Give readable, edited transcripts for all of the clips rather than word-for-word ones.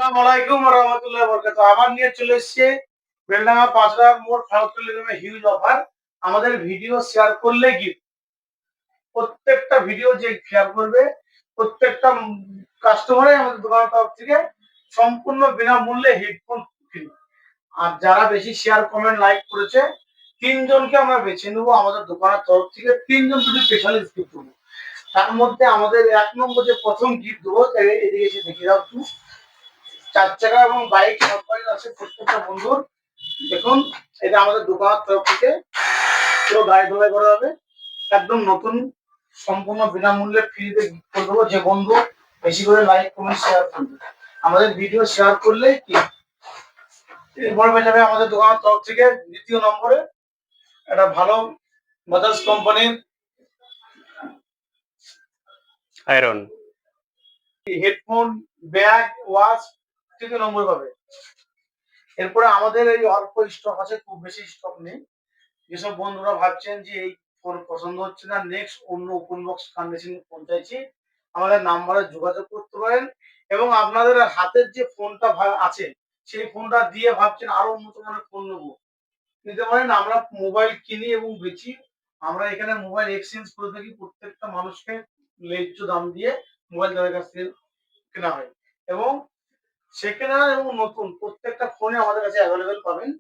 আসসালামু আলাইকুম ওয়া রাহমাতুল্লাহি ওয়া বারাকাতুহু। আবার নিয়ে চলে এসেছি বেলডাঙ্গা ৫ মোড় ফারুক টেলিকমে হিউজ অফার। আমাদের ভিডিও শেয়ার করলে গিফট। প্রত্যেকটা ভিডিও যে শেয়ার করবে প্রত্যেকটা কাস্টমারই আমাদের দোকানের তরফ থেকে সম্পূর্ণ বিনামূল্যে হেডফোন ফ্রি। আর যারা বেশি শেয়ার কমেন্ট লাইক করেছে ৩ জনকে আমরা বেছে নেব আমাদের দোকানের তরফ থেকে ৩ জন শুধু স্পেশালিস্ট গিফট দেবো। তার মধ্যে আমাদের ১ নম্বর যে প্রথম গিফট দেবো এদিকে এসে দেখিয়ে দাও একটু। ৪ চাকা এবং বাইক কোম্পানি আছে প্রত্যেকটা বন্ধুর। দেখুন এটা আমাদের দোকানের তরফ থেকে পুরো গাড়ি ধোলাই করা হবে, একদম নতুন, সম্পূর্ণ বিনামূল্যে ফ্রিতে গিফট করে দেবো। যে বন্ধু বেশি করে লাইক কমেন্ট শেয়ার করবে আমাদের ভিডিও শেয়ার করলে কি এরপর পেয়ে যাবে আমাদের দোকানের তরফ থেকে দ্বিতীয় নম্বরে একটা ভালো বাজাজ কোম্পানির আয়রন হেডফোন, ব্যাগ, ওয়াচ তৃতীয় নম্বর পাবে। এরপরে আমাদের এই অল্প স্টক আছে, খুব বেশি স্টক নেই। যেসব বন্ধুরা ভাবছেন যে এই ফোন পছন্দ হচ্ছে না, নেক্সট অন্য ওপেন বক্স কন্ডিশন ফোন চাইছি, আমাদের নাম্বারে যোগাযোগ করতে পারেন। এবং আপনাদের হাতের যে ফোনটা আছে সেই ফোনটা দিয়ে ভাবছেন আরো উন্নত মানের ফোন নেবো, নিতে পারেন। আমরা মোবাইল কিনি এবং বেচি। আমরা এখানে মোবাইল এক্সচেঞ্জ করে থাকি, প্রত্যেকটা মানুষকে ন্যায্য দাম দিয়ে মোবাইল তাদের কাছ থেকে কেনা হয়। এবং সেকেন্ড হ্যান্ড এবং নতুন প্রত্যেকটা ফোনে আমাদের কাছে অ্যাভেলেবেল পাবেন।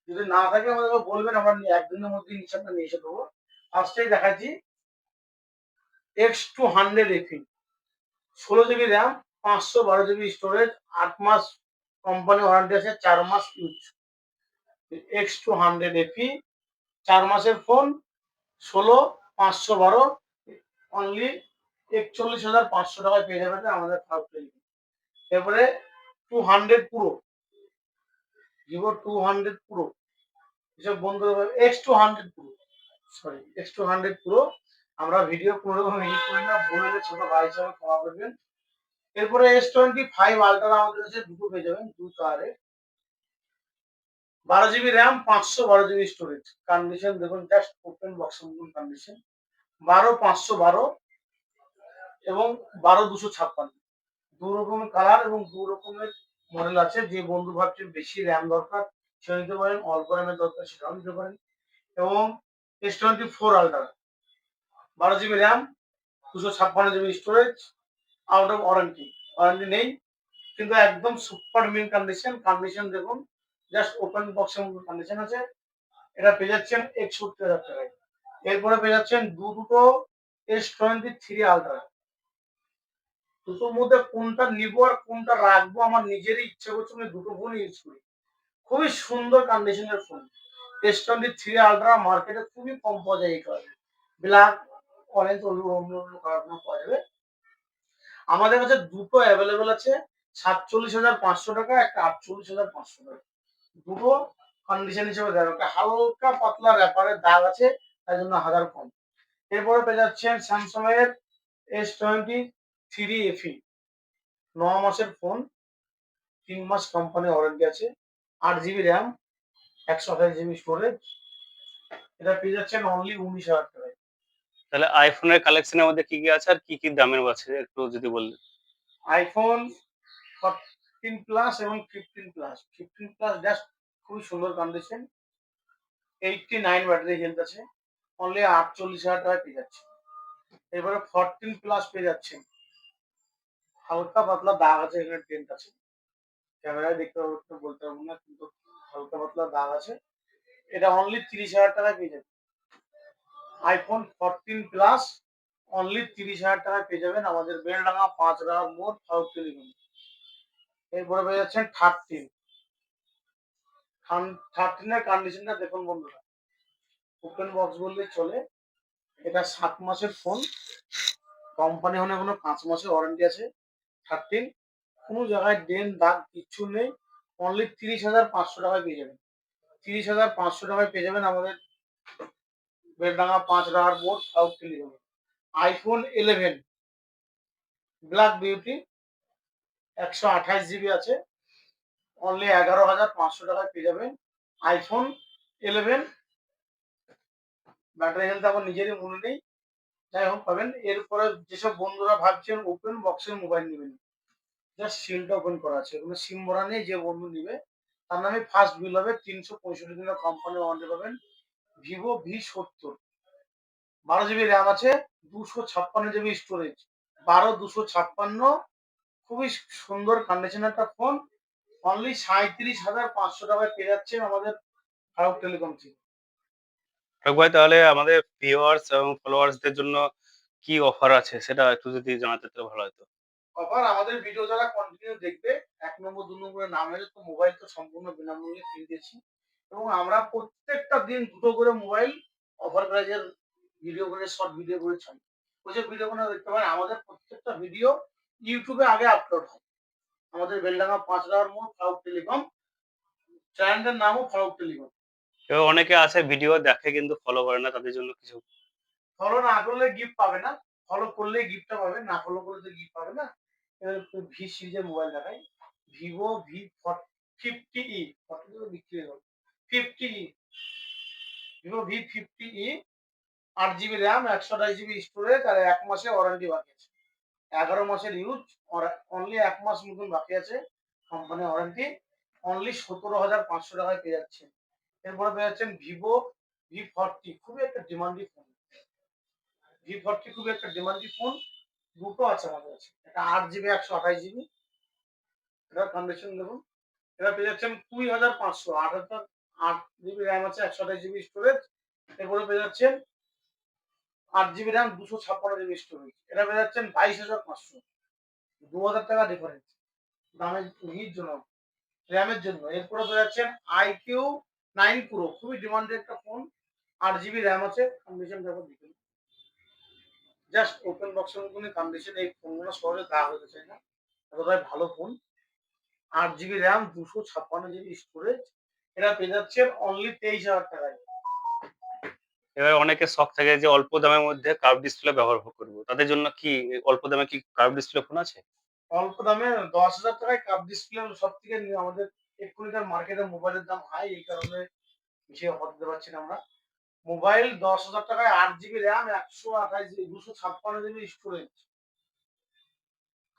যদি না থাকে আমাদেরকে বলবেন, আমরা একদিনের মধ্যে ইনশাল্লাহ নিয়ে এসে দেবো। ফার্স্টেই দেখাচ্ছি X200 FE, 16 GB RAM, 512 GB storage, 8 মাস কোম্পানি ওয়ারেন্টি আছে, 4 মাস ইউজ। X200 FE 4 মাসের ফোন, 16 512, অনলি 41,500 টাকায় পেয়ে যাবেন আমাদের ফারুক টেলিকম। এরপরে 200 পুরো, ভিভো 200 পুরো, যেসব বন্ধু X200 পুরো, সরি X200 পুরো, আমরা ভিডিও কোনো রকম এডিট করি না, ভুল হলে ছোট ভাই হিসাবে ক্ষমা করবেন। এরপরে S25 আলট্রা আমাদের কাছে দুটো পেয়ে যাবেন, দুই কালারে, 12 GB RAM, 512 GB storage. Condition দেখুন, জাস্ট ওপেন বক্স কন্ডিশন। 12 512 এবং 12 256, দু রকমের কালার এবং দু রকমের মডেল আছে। যে বন্ধু ভাবছেন বেশি র্যাম দরকার সে নিতে পারেন, অল্প র্যামের দরকার সেটাও নিতে পারেন। এবং S24 ultra, 12 GB RAM, 256 GB storage, out of warranty, warranty নেই কিন্তু একদম সুপার মিন কন্ডিশন। কন্ডিশন দেখুন, জাস্ট ওপেন বক্সের মতো কন্ডিশন আছে। এটা পেয়ে যাচ্ছেন 61,000 টাকায়। এরপরে পেয়ে যাচ্ছেন দুটো S23 আলট্রা। দুটোর মধ্যে কোনটা নিবো আর কোনটা রাখবো আমার নিজেরই ইচ্ছে করছে, আমি দুটো ফোন ইউজ করি। খুবই সুন্দর কন্ডিশনের ফোন। S23 আলট্রা মার্কেটে খুবই কম পাওয়া যায় এই কালারে, ব্ল্যাক, অরেঞ্জ, অন্য অন্য কালারগুলো পাওয়া যাবে। আমাদের কাছে দুটো অ্যাভেলেবেল আছে, 47,500 টাকা, একটা 48,500 টাকা। দুটো কন্ডিশন হিসেবে দেওয়া, একটা হালকা পাতলা র্যাপারের দাগ আছে তাই জন্য 1000 কম। এরপরে পেয়ে যাচ্ছেন স্যামসাং এর S23 FE, 9 মাসের ফোন, 3 মাস কোম্পানি ওয়ারেন্টি আছে, 8 GB র্যাম, 128 GB স্টোরেজ। এটা পেয়ে যাচ্ছেন অনলি 19,000 টাকায়। তাহলে আইফোনের কালেকশনের মধ্যে কি কি আছে আর কি কি দামের আছে একটু যদি বললেন। আইফোন 14 প্লাস এবং 15 প্লাস। 15 প্লাস জাস্ট খুবই সুন্দর কন্ডিশন, 89 ব্যাটারি হেলথ আছে, অনলি 48,000 টাকায় পেয়ে যাচ্ছে। এবারে 14 প্লাস পেয়ে যাচ্ছেন, হালকা পাতলা দাগ আছে, এখানে ডেন্ট আছে, ক্যামেরায় দেখতে বলতে পারবো না কিন্তু হালকা পাতলা দাগ আছে। এটা অনলি 30,000 টাকায় পেয়ে যাবে। আইফোন 14 প্লাস অনলি 30,000 টাকায় পেয়ে যাবেন আমাদের বেলডাঙ্গা 5 মোড় ফারুক টেলিকম। এরপরে পেয়ে যাচ্ছেন 13 এর কন্ডিশনটা দেখুন বন্ধুরা, ওপেন বক্স বললেই চলে। এটা 7 মাসের ফোন, কোম্পানি হলে কোনো 5 মাসের ওয়ারেন্টি আছে। 13, কোনো জায়গায় ডেন্ট দাগ কিচ্ছু নেই, অনলি 30,500 টাকায় পেয়ে যাবেন। 30,500 টাকায় পেয়ে যাবেন আমাদের বেলডাঙ্গা 5 মোড় south telecom. IPhone 11 black beauty, 128 GB আছে, অনলি 11,500 টাকায় পেয়ে যাবেন আইফোন 11। ব্যাটারি হেলথ আমার নিজেরই মনে নেই, যাই হোক পাবেন। এরপরে যেসব বন্ধুরা ভাবছেন ওপেন বক্সের মোবাইল নেবেন, জাস্ট সিলটা ওপেন করা আছে, এখানে সিম ভরা নেই। যে বন্ধু নিবে তার নামে ফার্স্ট বিল হবে 365 দিনের কোম্পানি ওয়ারেন্টি পাবেন। ভিভো V70, 12 জিবি র্যাম আছে, 256 জিবি স্টোরেজ, 12 256। খুবই সুন্দর কন্ডিশন একটা ফোন। অনলি 37,500 টাকায় পেয়ে যাচ্ছেন আমাদের ফারুক টেলিকম থেকে। ফারুক ভাই, তাহলে আমাদের ভিউয়ার্স এবং ফলোয়ার্সদের জন্য কি অফার আছে সেটা একটু যদি জানাতে তো ভালো হতো। অফার, আমাদের ভিডিও যারা কন্টিনিউ দেখবে, 1 নম্বর 2 নম্বরে নাম এলে তো মোবাইল তো সম্পূর্ণ বিনামূল্যে কিনে দিয়েছি। এবং আমরা প্রত্যেকটা দিন দুটো করে মোবাইল অফার প্রাইজের ভিডিও করে, শর্ট ভিডিও করে ছাড়ি। ওই যে ভিডিওগুলো দেখতে পারেন, আমাদের প্রত্যেকটা ভিডিও ইউটিউবে আগে আপলোড হয়। আমাদের বেলডাঙ্গা 5 রার মোড় ফারুক টেলিকম, চ্যানেলটার নামও ফারুক টেলিকম। এবার অনেকে আছে ভিডিও দেখে কিন্তু ফলো করে না, তাদের জন্য কিছু। ফলো না করলে গিফট পাবে না, ফলো করলে গিফটটা পাবে, না ফলো করলে তো গিফট পাবে না। এবার ভি সিরিজের মোবাইল দেখাই। ভিভো V50e, 40 তো বিক্রি হয়ে গেল। 50e, Vivo V50e, 8 GB RAM, 128 GB storage, আর 1 মাসের ওয়ারেন্টি বাকি আছে। 11 মাসের ইউজ, অনলি 1 মাস মতন বাকি আছে কোম্পানি ওয়ারেন্টি। অনলি 17,500 টাকায় পেয়ে যাচ্ছেন। এরপরে পেয়ে যাচ্ছেন ভিভো V40, খুবই একটা ডিমান্ডিং ফোন। V40 খুবই একটা ডিমান্ডিং ফোন। দুটো আছে আমাদের কাছে, একটা 8 জিবি, 128 জিবি। এটার কন্ডিশন দেখুন। এটা পেয়ে যাচ্ছেন 20,500, 8 জিবি র্যাম আছে, 128 জিবি স্টোরেজ। এরপরে পেয়ে যাচ্ছেন 8 জিবি র্যাম, 256 জিবি স্টোরেজ। এটা পেয়ে যাচ্ছেন 22,500, 2,000 টাকা ডিফারেন্স দামের ইর জন্য, র্যামের জন্য। এরপরে পেয়ে যাচ্ছেন iQ9 Pro, খুবই ডিমান্ডেড একটা ফোন। 8 জিবি র্যাম আছে, কন্ডিশন দেখো দেখুন, জাস্ট ওপেন বক্সের মতনই কন্ডিশন। এই ফোনগুলো সহজে দেওয়া হতে চায় না, এতটাই ভালো phone. 8 GB RAM, 256 GB storage. এটা পেয়ে যাচ্ছেন অনলি 23,000 টাকায়। এবার অনেকের শখ থাকে যে অল্প দামের মধ্যে কার্ভ ডিসপ্লে ব্যবহার করব, তাদের জন্য কি অল্প দামে কি কার্ভ ডিসপ্লে ফোন আছে? অল্প দামে 10,000 টাকায় কাপ ডিসপ্লে সব থেকে আমাদের এক্ষুনিকার মার্কেটে মোবাইলের দাম হাই, এই কারণে বেশি অফার দিতে পারছি না আমরা। মোবাইল 10,000 টাকায়, 8 GB RAM, 128 GB, 256 GB storage.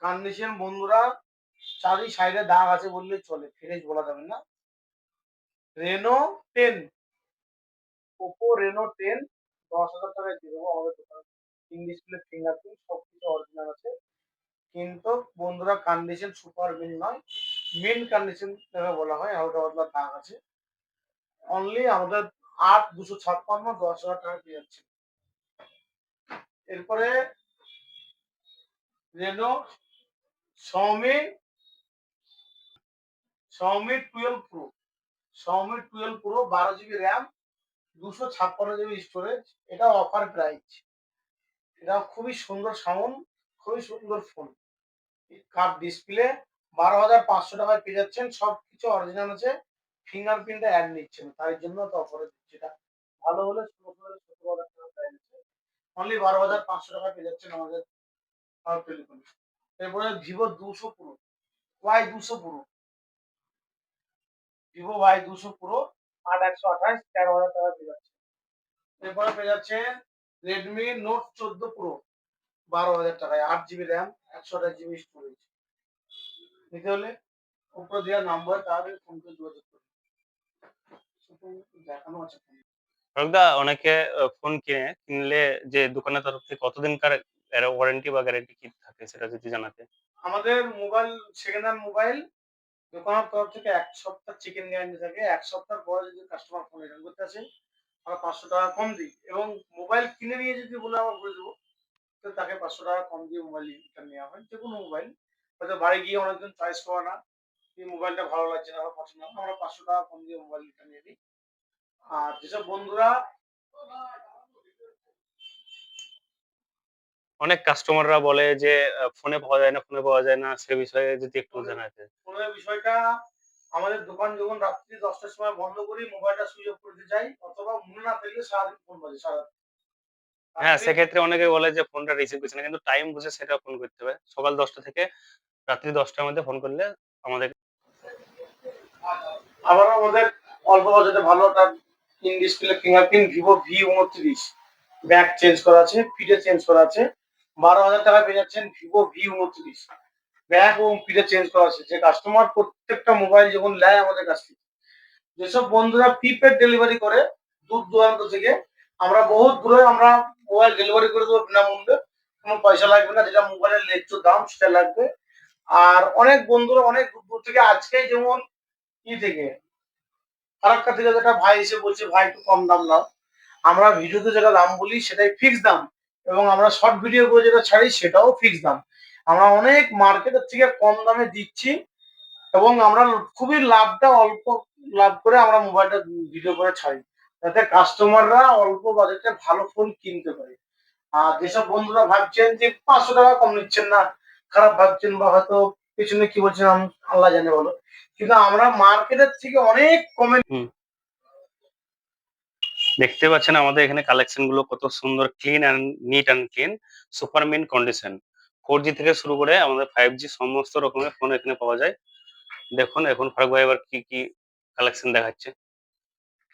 Condition বন্ধুরা, চারি সাইডে দাগ আছে বললেই চলে, ফ্রেশ বলা যাবে না। রেনো 10, ওপো রেনো 10, 10,000 টাকায় দিয়ে দেবো আমাদের দোকানে। ইন ডিসপ্লে, ফিঙ্গারপ্রিন্ট সবকিছু অরিজিনাল আছে। কিন্তু বন্ধুরা কন্ডিশন সুপার মিন নয়, মিন কন্ডিশন যাকে বলা হয়, হালকা পাতলা দাগ আছে। অনলি আমাদের 8,256, 10,000 টাকা পেয়ে যাচ্ছে। এরপরে Reno Xiaomi Xiaomi 12 Pro, Xiaomi 12 Pro, 12 GB RAM, 256 GB storage. এটা অফার প্রাইস। এটা খুবই সুন্দর সাউন্ড, খুবই সুন্দর ফোন। কার্ভ ডিসপ্লে, 12,500 টাকায় পেয়ে যাচ্ছেন। সবকিছু অরিজিনাল আছে, ফিঙ্গারপ্রিন্টটা অ্যাড নিচ্ছেন, তাই জন্য তো অফারে দিচ্ছি। এটা ভালো হলে 17,000 প্রাইস আছে। অনলি 12,500 টাকায় পেয়ে যাচ্ছেন আমাদের ফারুক টেলিকম। এরপরে Vivo 200 Pro, Y200 Pro, Vivo Y200 Pro, 8 128, 13,000 টাকায় পেয়ে যাচ্ছে। এরপরে পেয়ে যাচ্ছে রেডমি নোট 14 Pro, 12,000 টাকায়, 8 জিবি র্যাম, 128 জিবি স্টোরেজ। নিতে হলে উপরে দেওয়া নাম্বার তাহলে ফোন করে যোগাযোগ করুন। শুধু দেখানো আছে ফোন। ফারুকদা, অনেকে ফোন কিনলে যে দোকানের তরফ থেকে কতদিনকার ওয়ারেন্টি বা গ্যারান্টি কি থাকে সেটা যদি জানাতে। আমাদের মোবাইল, সেকেন্ড হ্যান্ড মোবাইল, দোকানের তরফ থেকে 1 সপ্তাহ চিকেন গ্যারান্টি থাকে। 1 সপ্তাহ পরে যদি কাস্টমার ফোন রিটার্ন করতে আসে, আমরা 500 টাকা কম দিই। এবং মোবাইল কিনে নিয়ে যদি বলে আমরা বলে দেবো, তো তাকে 500 টাকা কম দিয়ে মোবাইল রিটার্ন নেওয়া হয়। যে কোনো মোবাইল, হয়তো বাড়ি গিয়ে অনেকজন চয়েস করে না, এই মোবাইলটা ভালো লাগছে না বা পছন্দ না, আমরা 500 টাকা কম দিয়ে মোবাইল রিটার্ন নিয়ে দিই। আর যেসব বন্ধুরা, অনেক কাস্টমাররা বলে যে ফোনে পাওয়া যায় না, ফোনে পাওয়া যায় না, সে বিষয়ে যদি একটু জানাতে। ফোনের বিষয়টা, আমাদের দোকান যখন রাত্রি 10টার সময় বন্ধ করি, মোবাইলটা সুইচ অফ করতে যাই, অথবা মনে না থাকলে সারাদিন ফোন বাজে সারা হ্যাঁ, রাত্রি। সেক্ষেত্রে অনেকে বলে যে ফোনটা রিসিভ করছে না, কিন্তু টাইম বুঝে সেটা ফোন করতে হবে। সকাল 10টা থেকে রাত্রি 10টার মধ্যে ফোন করলে আমাদের। আবার আমাদের অল্প বাজেটে ভালো একটা in display fingerprint Vivo V29, back change করা আছে, ফিটে চেঞ্জ করা আছে। 12,000 টাকায় পেয়ে যাচ্ছেন ভিভো V29, ব্যাক এবং পিঠে চেঞ্জ করা আছে। যে কাস্টমার প্রত্যেকটা মোবাইল যখন নেয় আমাদের কাছ থেকে, যেসব বন্ধুরা প্রিপেড ডেলিভারি করে দূর দূরান্ত থেকে, আমরা বহুত দূরে আমরা মোবাইল ডেলিভারি করে দেবো বিনামূল্যে, কোনো পয়সা লাগবে না, যেটা মোবাইলের ন্যায্য দাম সেটা লাগবে। আর অনেক বন্ধুরা অনেক দূর দূর থেকে, আজকে যেমন থেকে ফারাক্কা থেকে যেটা ভাই এসে বলছে ভাই একটু কম দাম নাও, আমরা ভিডিওতে যেটা দাম বলি সেটাই ফিক্স দাম, এবং আমরা শর্ট ভিডিও করে যেটা ছাড়ি সেটাও ফিক্স দাম। আমরা অনেক মার্কেটের থেকে কম দামে দিচ্ছি, এবং আমরা খুবই লাভটা অল্প লাভ করে আমরা মোবাইলটা ভিডিও করে ছাড়ি, যাতে কাস্টমাররা অল্প বাজেটে ভালো ফোন কিনতে পারে। আর যেসব বন্ধুরা ভাবছেন যে 500 টাকা কম নিচ্ছেন না, খারাপ ভাবছেন বা হয়তো পেছনে কি বলছেন আল্লাহ জানে বলো, কিন্তু আমরা মার্কেটের থেকে অনেক কমে। হুম। দেখতে পাচ্ছেন আমাদের এখানে কালেকশন গুলো কত সুন্দর, clean and neat and clean, super mint condition. 4G থেকে শুরু করে আমাদের 5G সমস্ত রকমের ফোন এখানে পাওয়া যায়। দেখুন এখন ফারুক ভাই এবার কি কি কালেকশন দেখাচ্ছে।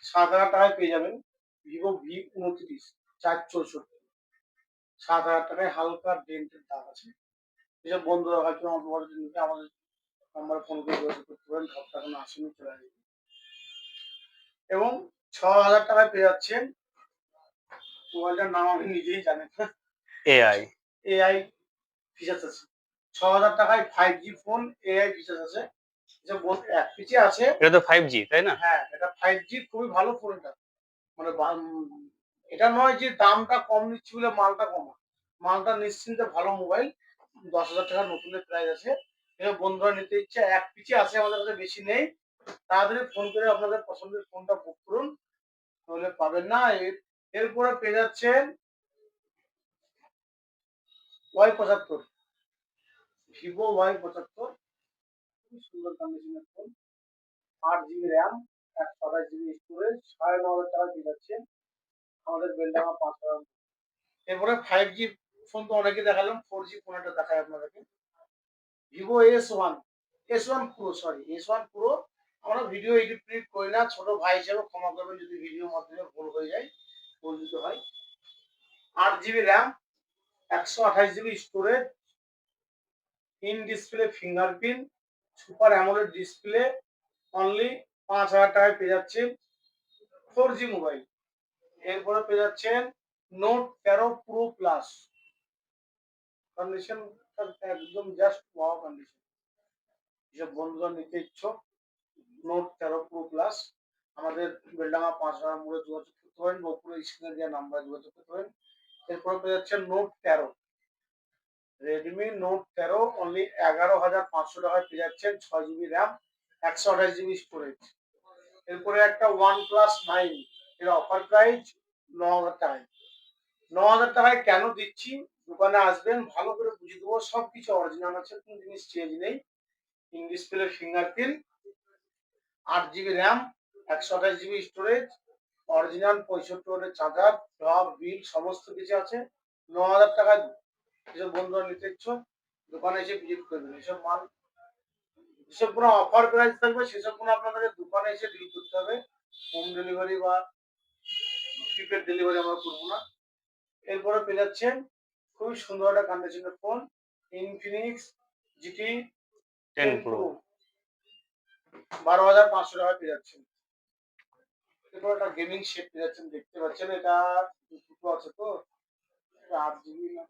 7,000 টাকায় পেয়ে যাবেন ভিভো V29 464। 7,000 টাকায় হালকা ডেন্টের দাম আছে। যেসব বন্ধুরা হয়তো আমার মোবাইল নিতে আমাদের নাম্বার ফোন করে যোগাযোগ করতে পারেন, সপ্তাহে কোনো আসেনি চলে আসবে। এবং 6,000 টাকায় পেয়ে যাচ্ছেন, মোবাইলটার নাম আমি নিজেই জানি না, এআই। এআই ফিচার্স আছে। 6,000 টাকায় 5G ফোন, এআই ফিচার্স আছে। যে এক পিচে আছে। এটা তো 5G তাই না? হ্যাঁ, এটা 5G খুবই ভালো ফোন এটা। মানে এটা নয় যে দামটা কম নিচ্ছি বলে মালটা কমা। মালটা নিশ্চিন্তে ভালো মোবাইল। 10,000 টাকার নতুনের প্রাইস আছে। এসব বন্ধুরা নিতে ইচ্ছে, এক পিচে আছে আমাদের কাছে, বেশি নেই। তাড়াতাড়ি ফোন করে আপনাদের পছন্দের ফোনটা বুক করুন, নইলে পাবেন না। এরপরে পেয়ে যাচ্ছেন Y75, ভিভো Y75, খুবই সুন্দর কন্ডিশনের phone. 8 GB RAM, 128 GB storage, 9,500 টাকা পেয়ে যাচ্ছেন আমাদের বেলডাঙা 5,000। এরপরে 5G ফোন তো অনেকে দেখালাম, 4G ফোন একটা দেখাই আপনাদেরকে। Vivo S1 pro, sorry S1 pro. আমরা ভিডিও এডিট ফিডিট করি না, ছোট ভাই হিসেবে ক্ষমা করবেন যদি ভিডিওর মাধ্যমে ভুল হয়ে যায়, ভুল দিতে হয়। 8 GB RAM, 128 GB storage, in display fingerprint, super AMOLED display, only 5,000 টাকায় পেয়ে যাচ্ছেন 4G মোবাইল। এরপরে পেয়ে যাচ্ছেন নোট 13 প্রো প্লাস, কন্ডিশন একদম জাস্ট ওয়াও কন্ডিশন। যেসব বন্ধুরা নিতে ইচ্ছুক, নোট 13 প্রো প্লাস আমাদের বেলডাঙা 5,000 মোড়ে যোগাযোগ করতে পারেন, বা উপরে স্ক্রিনে দেওয়া নাম্বারে যোগাযোগ করতে পারেন। এরপরে পেয়ে যাচ্ছেন নোট 13, রেডমি নোট 13 অনলি 11,500 টাকায় পেয়ে যাচ্ছেন, 6 জিবি র্যাম, 128 জিবি স্টোরেজ। এরপরে একটা ওয়ান প্লাস 9, এর অফার প্রাইস 9,000 টাকায়। 9,000 টাকায় কেন দিচ্ছি, দোকানে আসবেন ভালো করে বুঝিয়ে দেবো, সবকিছু অরিজিনাল আছে, কোন জিনিস চেঞ্জ নেই। In display fingerprint, 8 GB RAM, 128 GB storage, original 65 ওয়াটের চার্জার, সব বিল সমস্ত কিছু আছে। 9,000 টাকায় যেসব বন্ধুরা নিতে ইচ্ছুক দোকানে এসে ভিজিট করবেন। এসব মাল, যেসব কোনো অফার প্রাইস থাকবে সেসব কোনো আপনাদের দোকানে এসে ডিল করতে হবে। হোম ডেলিভারি বা প্রিপেড ডেলিভারি আমরা করবো না। এরপরে পেয়ে যাচ্ছেন খুবই সুন্দর একটা কন্ডিশনের phone, Infinix GT 10 ten pro. Pro, 12,500 টাকায় পেয়ে যাচ্ছেন। এরপর একটা গেমিং সেট পেয়ে যাচ্ছেন, দেখতে পাচ্ছেন এটা দুটো আছে তো, 8 জিবি না,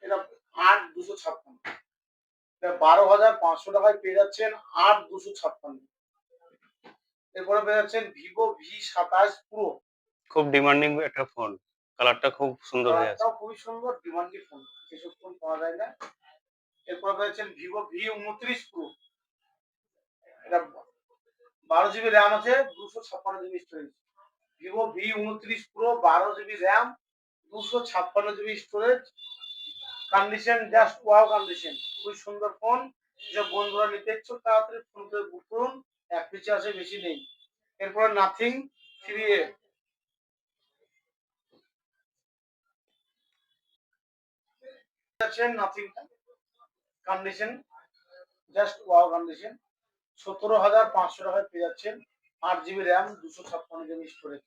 এটা 8,256, এটা 12,500 টাকায় পেয়ে যাচ্ছেন 8,256। এরপরে পেয়ে যাচ্ছেন ভিভো V27 প্রো, খুব ডিমান্ডিং একটা ফোন, কালারটা খুব সুন্দর হয়ে আছে। কালারটাও খুবই সুন্দর, ডিমান্ডিং ফোন, সেসব ফোন পাওয়া যায় না। এরপরে পেয়ে যাচ্ছেন ভিভো V29 প্রো, এটা 12 জিবি র্যাম আছে, 256 GB storage. Vivo V29 pro, 12 GB RAM, 256 GB storage, condition just wow condition, খুবই সুন্দর ফোন। যেসব বন্ধুরা নিতে ইচ্ছুক তাড়াতাড়ি ফোন করে বুক করুন, এক পিছে আছে, বেশি নেই। এরপরে নাথিং 3A, আছেন nothing, condition just wow condition, 17,500 টাকায় পেয়ে যাচ্ছেন, 8 জিবি র্যাম, 256 জিবি স্টোরেজ।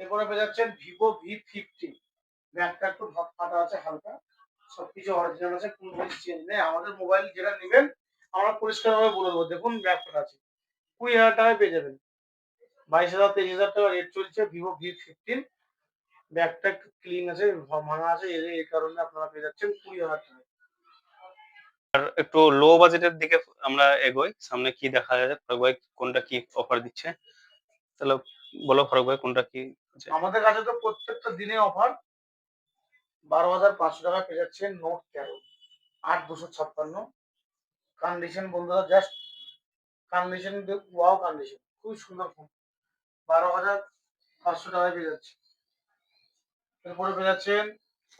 এরপরে পেয়ে যাচ্ছেন ভিভো V50, ব্যাকটা একটু ফাটা আছে হালকা, সবকিছু অরিজিনাল আছে, কোনো জিনিস চেঞ্জ নেই। আমাদের মোবাইল যেটা নেবেন আমরা পরিষ্কারভাবে বলে দেবো। দেখুন ব্যাকটা আছে, 20,000 টাকায় পেয়ে যাবেন। 22,000 23,000 টাকা রেট চলছে ভিভো V15। ব্যাকটা ক্লিন আছে, ভাঙা আছে, এই কারণে আপনারা পেয়ে যাচ্ছেন 20,000 টাকায়। আর একটু লো বাজেটের দিকে আমরা এগোই, সামনে কি দেখা যাচ্ছে ফারুক ভাই, কোনটা কি অফার দিচ্ছে, তাহলে বলো ফারুক ভাই কোনটা কি আছে। আমাদের কাছে তো প্রত্যেকটা দিনে অফার। 12,500 টাকায় পেয়ে যাচ্ছেন নোট 13 8,256। কন্ডিশন বন্ধুরা জাস্ট কন্ডিশন, ওয়াও কন্ডিশন, খুব সুন্দর ফোন। 12,500 টাকায় পেয়ে যাচ্ছে। এরপরে পেয়ে যাচ্ছেন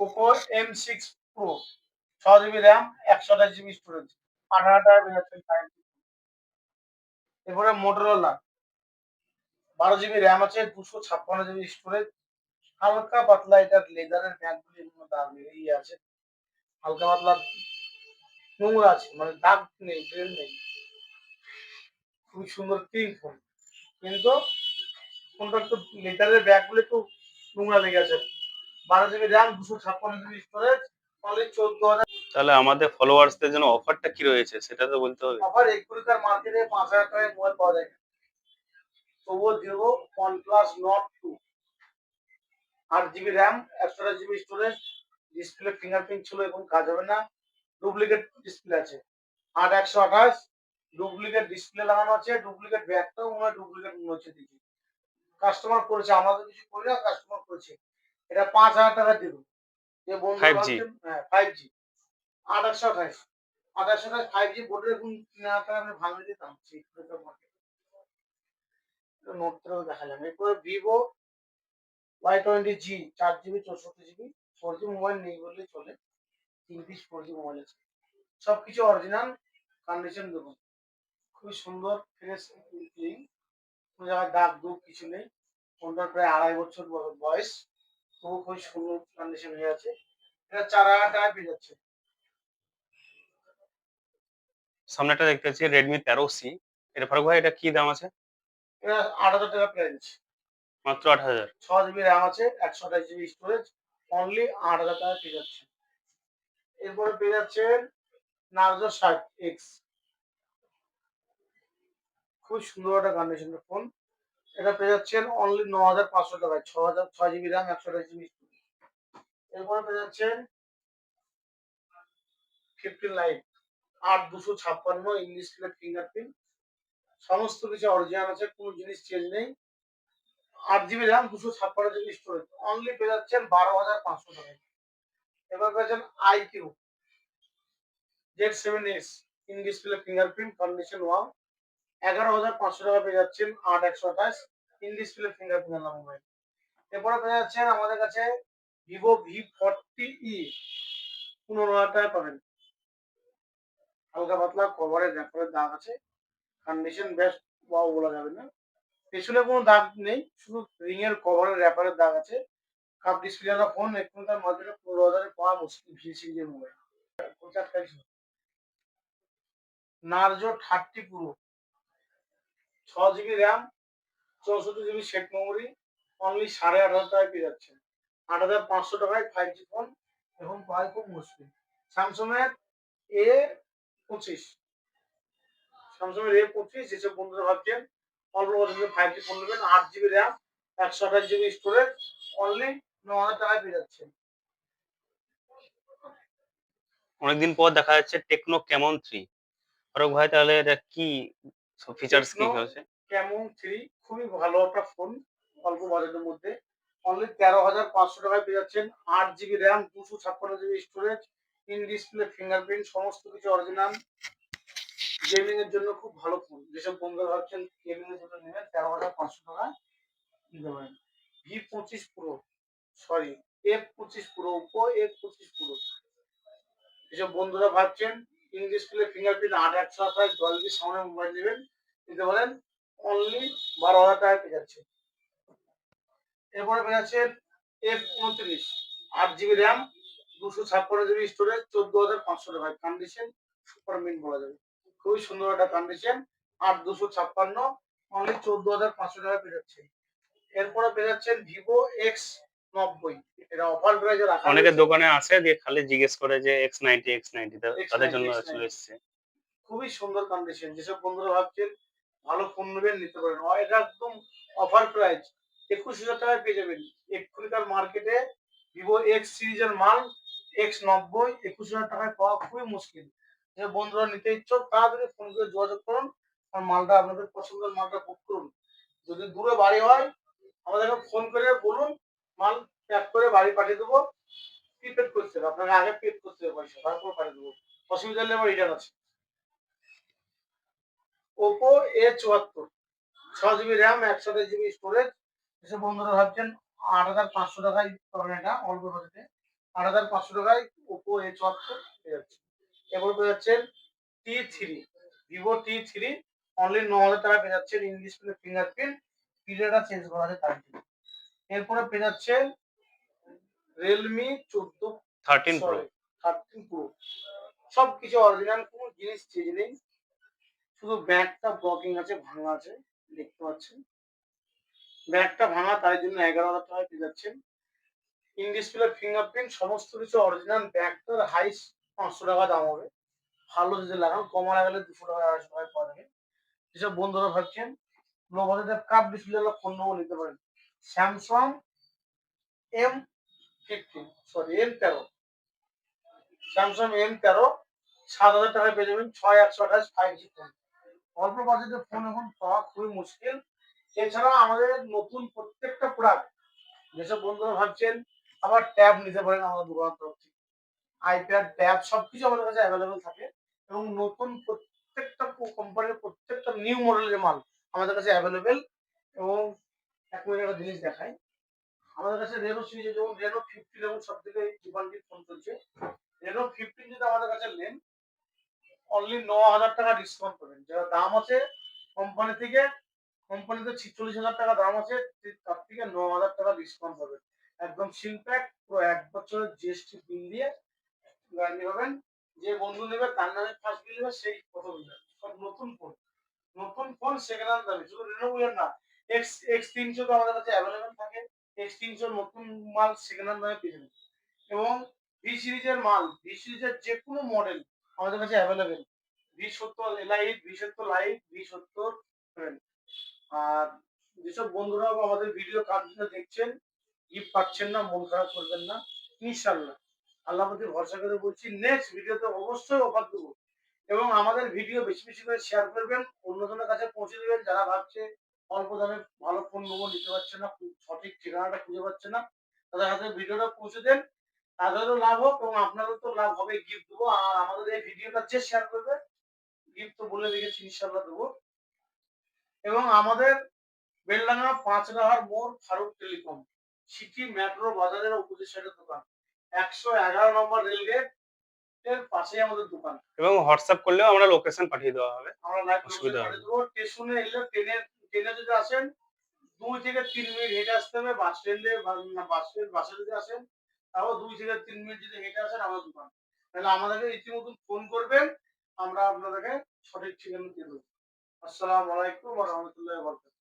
Poco M6 pro, 6 GB RAM, 128 GB storage, 18,000 টাকায় পেয়ে যাচ্ছেন 5G। এরপরে মোটরোলা, 12 জিবি র্যাম আছে, 256 জিবি স্টোরেজ, হালকা পাতলা, এটার লেদারের ব্যাগগুলি দাগ ইয়ে আছে, হালকা পাতলা নোংরা আছে, মানে দাগ নেই, ড্রেন নেই, খুবই সুন্দর ক্লিন ফোন। কিন্তু ফোনটা একটু লেদারের ব্যাগগুলো একটু নোংরা লেগে আছে। 12 GB RAM, 256 GB storage, only 14,000। তাহলে আমাদের ফলোয়ার্সদের জন্য অফারটা কি রয়েছে সেটা তো বলতে হবে। অফার এখনকার মার্কেটে 5,000 টাকায় মোবাইল পাওয়া যায় না। তবুও দেব OnePlus Nord 2, 8 GB RAM, 128 GB storage, display fingerprint ছিল, এবং কাজ হবে না, ডুপ্লিকেট ডিসপ্লে আছে। 8/128 ডুপ্লিকেট ডিসপ্লে লাগানো আছে, ডুপ্লিকেট ব্যাগটাও মনে হয় ডুপ্লিকেট মনে হচ্ছে দেখি। কাস্টমার করেছে, আমরা তো কিছু করি না, কাস্টমার করেছে। এটা 5,000 টাকা দেব। যে বন্ধুরা 5G ভাবছেন হ্যাঁ 5G, 8/128, 8/128 5G বোর্ডের এখন 3,000 টাকা আমি ভাঙিয়ে দিতাম। নোট করে দেখা যাবে। এরপরে Vivo Y20G, 4 GB 64 GB, 4G mobile নেই বললেই চলে, 3 পিস 4G মোবাইল আছে। সবকিছু অরিজিনাল, কন্ডিশন দেখুন খুবই সুন্দর, ফ্রেশ, ক্লিন, কোনো জায়গায় দাগ দুগ কিছু নেই। ফোনটার প্রায় 2.5 বছর বয়স, তবু খুবই সুন্দর কন্ডিশন হয়ে আছে। এটা 4,000 টাকায় পেয়ে যাচ্ছে। সামনে একটা দেখতে পাচ্ছি রেডমি 13C, এটা ফারুক ভাই এটা কি দাম আছে? এটা 8,000 টাকা প্রাইস। মাত্র 8,000। 6 জিবি র্যাম আছে, 128 জিবি স্টোরেজ, অনলি 8,000 টাকা পেয়ে যাচ্ছে। এরপরে পেয়ে যাচ্ছেন নার্জো 60X, খুব সুন্দর একটা কন্ডিশনের ফোন। এটা পেয়ে যাচ্ছেন অনলি 9,500 টাকায়, 6 জিবি র্যাম, 128 জিবি স্টোরেজ। এরপরে পেয়ে যাচ্ছেন 15 লাইট, 8,256, ইংলিশ প্লেট ফিঙ্গারপ্রিন্ট, সমস্ত কিছু অরিজিনাল আছে, কোনো জিনিস চেঞ্জ নেই। 8 GB RAM, 256 GB storage, only পেয়ে যাচ্ছেন 12,500 টাকায়। এবার পেয়েছেন iQOO Z7S, in display fingerprint, condition wow, 11,500 টাকা পেয়ে যাচ্ছেন, 8/128, ইন ডিসপ্লে ফিঙ্গারপ্রিন্ট মোবাইল। এরপরে পেয়ে যাচ্ছেন আমাদের কাছে ভিভো V40E, 15,000 টাকায় পাবেন। হালকা পাতলা কভারের র্যাপারের দাগ আছে, কন্ডিশন বেস্ট, ওয়াও বলা যাবে না। পেছনে কোনো দাগ নেই, শুধু রিং এর কভারের র্যাপারের দাগ আছে। কাপ ডিসপ্লে ওয়ালা ফোন, এখনকার মার্কেটে 15,000 পাওয়া মুশকিল, ভি সিরিজের mobile. Narzo 30 pro, 6 GB RAM, 64 GB set memory, only 18,500 টাকায় পেয়ে যাচ্ছেন। 8,500 টাকায় 5G ফোন, এখন পাওয়া খুব মুশকিল। স্যামসাং এর A25, স্যামসাং এর A25, যেসব বন্ধুরা ভাবছেন অল্প বাজেটে 5G ফোন নেবেন, 8 GB RAM, 128 GB storage, only 9,000 টাকায় পেয়ে যাচ্ছেন। অনেকদিন পর দেখা যাচ্ছে টেকনো ক্যামন 3, ফারুক ভাই তাহলে এটা কি ফিচার্স কি টেকনো কি আছে? ক্যামন 3 খুবই ভালো একটা ফোন, অল্প বাজেটের মধ্যে, অনলি 13,500 টাকায় পেয়ে যাচ্ছেন। 8 GB RAM, 256 GB storage, in display fingerprint, সমস্ত কিছু অরিজিনাল। গেমিং এর জন্য খুব ভালো ফোন, যেসব বন্ধুরা ভাবছেন গেমিং এর জন্য নেবেন, 13,500 টাকা নিতে পারেন। V25 pro, sorry F25 pro, Oppo F25 pro, যেসব বন্ধুরা ভাবছেন ইন ডিসপ্লে ফিঙ্গারপ্রিন্ট, 8/128 ডলবি সাউন্ডের মোবাইল নেবেন, নিতে পারেন, অনলি 12,000 টাকায় পেয়ে যাচ্ছে। এরপরে পেয়ে যাচ্ছেন F29, 8 GB RAM, 256 GB storage, 14,500 টাকায়, কন্ডিশন সুপার মিন্ট বলা যাবে, খুবই সুন্দর একটা কন্ডিশন। 8/256, অনলি 14,500 টাকায় পেয়ে যাচ্ছে। এরপরে পেয়ে যাচ্ছেন ভিভো X 90। এটা অফার প্রাইসে রাখা অনেকের হয়েছে। দোকানে আসে দিয়ে খালি জিজ্ঞেস করে যে X90 X90 তাদের X90 জন্য আসলে X90 এসছে। খুবই সুন্দর কন্ডিশন। যেসব বন্ধুরা ভাবছেন ভালো ফোন নেবেন নিতে পারেন। এটা একদম অফার প্রাইস। ২১,০০০ টাকায় পেয়ে যাবেন। এক্ষুনিকার মার্কেটে Vivo X সিরিজের মাল X90 ২১,০০০ টাকায় পাওয়া খুবই মুশকিল। যে বন্ধুরা নিতে ইচ্ছুক তাড়াতাড়ি ফোন করে যোগাযোগ করুন। আর মালটা আপনাদের পছন্দের মালটা বুক করুন। যদি দূরে বাড়ি হয় আমাদেরকে ফোন করে বলুন, মাল প্যাক করে বাড়ি পাঠিয়ে দেবো। প্রিপেড করতে হবে। আপনাকে আগে পেড করতে হবে পয়সা, তারপর পাঠিয়ে দেবো। অসুবিধা হলে আমার রিটার্ন আছে। Oppo A74 6 GB RAM 128 GB storage. যেসব বন্ধুরা ভাবছেন ৮,৫০০ টাকায় পাবেন এটা অল্প বাজেটে। ৮,৫০০ টাকায় Oppo A74 পেয়ে যাচ্ছেন। এরপর পেয়ে যাচ্ছেন T3 Vivo T3 অনলি ৯,০০০ টাকায় পেয়ে যাচ্ছেন। ইন ডিসপ্লে ফিঙ্গারপ্রিন্ট, পিরিয়ডটা চেঞ্জ করা আছে তার জন্য। এরপরে পেয়ে যাচ্ছেন Realme 14 13 Pro। Sorry 13 Pro। সবকিছু অরিজিনাল, কোনো জিনিস চেঞ্জ নেই। শুধু ব্যাগটা ব্লকিং আছে, ভাঙা আছে, দেখতে পাচ্ছেন। ব্যাগটা ভাঙা তাই জন্য ১১,০০০ টাকায় পেয়ে যাচ্ছেন। ইন ডিসপ্লে ফিঙ্গারপ্রিন্ট সমস্ত কিছু অরিজিনাল। ব্যাগটার হাইস্ট ৫০০ টাকা দাম হবে। ভালো যদি লাগান, কমা লাগালে ২০০ টাকা ২৫০ টাকায় পাওয়া যাবে। যেসব বন্ধুরা ভাবছেন লো বাজেটের কাপ ডিসপ্লে ওয়ালা ফোন নেবো নিতে পারেন। স্যামসাং M13 স্যামসাং M13 ৭,০০০ টাকায় পেয়ে যাবেন। ৬,১২৮ 5G ফোন। অল্প বাজেটের ফোন এখন পাওয়া খুবই মুশকিল। এছাড়া আমাদের নতুন প্রত্যেকটা প্রোডাক্ট, যেসব বন্ধুরা ভাবছেন আবার ট্যাব নিতে পারেন আমাদের দোকানের তরফ থেকে। আইপ্যাড, ট্যাব সবকিছু আমাদের কাছে অ্যাভেলেবল থাকে এবং নতুন প্রত্যেকটা কোম্পানির প্রত্যেকটা নিউ মডেলের মাল আমাদের কাছে অ্যাভেলেবেল। এবং এক মিনিট একটা জিনিস দেখাই। আমাদের কাছে Reno সিরিজে যেমন Reno 15 এবং সবথেকে ডিমান্ডিং ফোন চলছে। Reno 15 যদি আমাদের কাছে নেন অনলি ৯,০০০ টাকা ডিসকাউন্ট পাবেন। যার দাম আছে কোম্পানি থেকে, কোম্পানিতে ৪৬,০০০ টাকা দাম আছে, তার থেকে ৯,০০০ টাকা ডিসকাউন্ট পাবেন। একদম সিল প্যাক পুরো ১ বছরের জিএসটি বিল দিয়ে গ্যারান্টি পাবেন। যে বন্ধু নেবে তার নামে ফার্স্ট বিল নেবে সেই ১ম নেবে। সব নতুন ফোন। নতুন ফোন সেকেন্ড হ্যান্ড দামে। শুধু Reno বলে না, X300 তো আমাদের কাছে অ্যাভেলেবল থাকে। X300 নতুন মাল সেকেন্ড হ্যান্ড দামে পেয়ে যাবেন। এবং ভি সিরিজের মাল, ভি সিরিজের যেকোনো মডেল আমাদের কাছে available. V70 Lite, V70 Lite, V70 Friend। আর যেসব বন্ধুরা আমাদের ভিডিও কন্টিনিউ দেখছেন, গিফট পাচ্ছেন না, মন খারাপ করবেন না। ইনশাআল্লাহ আল্লাহর প্রতি ভরসা করে বলছি নেক্সট ভিডিওতে অবশ্যই অফার দেবো। এবং আমাদের ভিডিও বেশি বেশি করে শেয়ার করবেন, অন্যজনের কাছে পৌঁছে দিবেন যারা ভাবছে অল্প দামে ভালো ফোন নেবো নিতে পারছে না, সঠিক ঠিকানাটা খুঁজে পাচ্ছে না, তাদের হাতে ভিডিওটা পৌঁছে দেন। তাদেরও লাভ হোক এবং আপনারও তো লাভ হবে, গিফট দেবো। আর আমাদের এই ভিডিওটা যে শেয়ার করবে গিফট তো বলে রেখেছি ইনশাআল্লাহ দেবো। এবং আমাদের বেলডাঙ্গা ৫ রাহার মোড় ফারুক টেলিকম সিটি মেট্রো বাজারের অপোজিট সাইডের দোকান। ১১১ নম্বর রেলগেট এর পাশেই আমাদের দোকান। এবং হোয়াটসঅ্যাপ করলেও আমরা লোকেশন পাঠিয়ে দেওয়া হবে। আমরা লাইভ লোকেশন অসুবিধা হবে পাঠিয়ে না। দেবো। স্টেশনে এলে ট্রেনে যদি আসেন ২ থেকে ৩ মিনিট হেঁটে আসতে হবে। বাস স্ট্যান্ডে বা না বাসে যদি আসেন তাও ২ থেকে ৩ মিনিট যদি হেঁটে আসেন আমার দোকান। তাহলে আমাদেরকে ইতিমধ্যে ফোন করবেন। আমরা আপনাদেরকে সঠিক ঠিকানা দিয়ে দেবো। আসসালামু আলাইকুম ওয়া রাহমাতুল্লাহি ওয়া বারাকাতুহু।